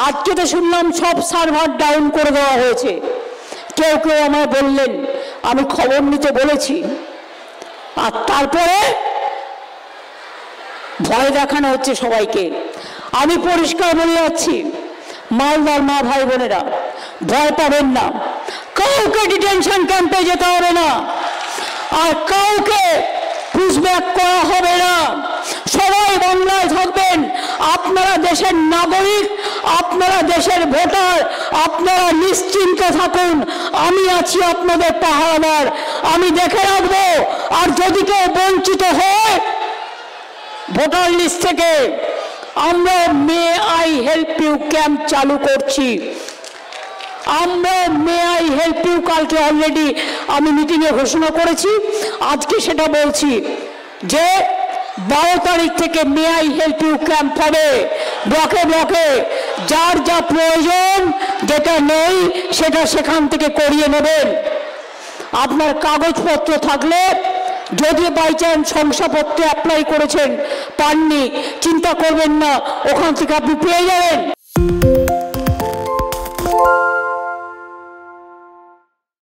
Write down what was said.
আজকে তো শুনলাম সব সার্ভার ডাউন করে দেওয়া হয়েছে। কেউ কেউ আমায় বললেন, আমি খবর নিতে বলেছি, আর তারপরে ভয় দেখানো হচ্ছে সবাইকে। আমি পরিষ্কার বলে যাচ্ছি, মালদার মা ভাই বোনেরা, ভয় পাবেন না, কাউকে ডিটেনশন ক্যাম্পে যেতে হবে না, আর কাউকে পুশব্যাক করা হবে না। সবাই বাংলায় থাকবেন। আপনারা দেশের নাগরিক, আপনারা দেশের ভোটার, আপনারা নিশ্চিন্ত থাকুন। আমি আছি আপনাদের পাহারাদার, আমি দেখে রাখবো। আর যদি কেউ বঞ্চিত হয় ভোটার লিস্ট থেকে, আমরা may I help you camp চালু করছি। আমরা মে আই হেল্প ইউ কালকে অলরেডি আমি মিটিংয়ে ঘোষণা করেছি, আজকে সেটা বলছি যে 12 তারিখ থেকে may I help you camp হবে। ব্লকে ব্লকে যার যা প্রয়োজন, যেটা নেই সেটা সেখান থেকে করিয়ে নেবেন। আপনার কাগজপত্র থাকলে, যদি বাই চান্স শংসাপত্র অ্যাপ্লাই করেছেন পাননি, চিন্তা করবেন না, ওখান থেকে আপনি পেয়ে যাবেন।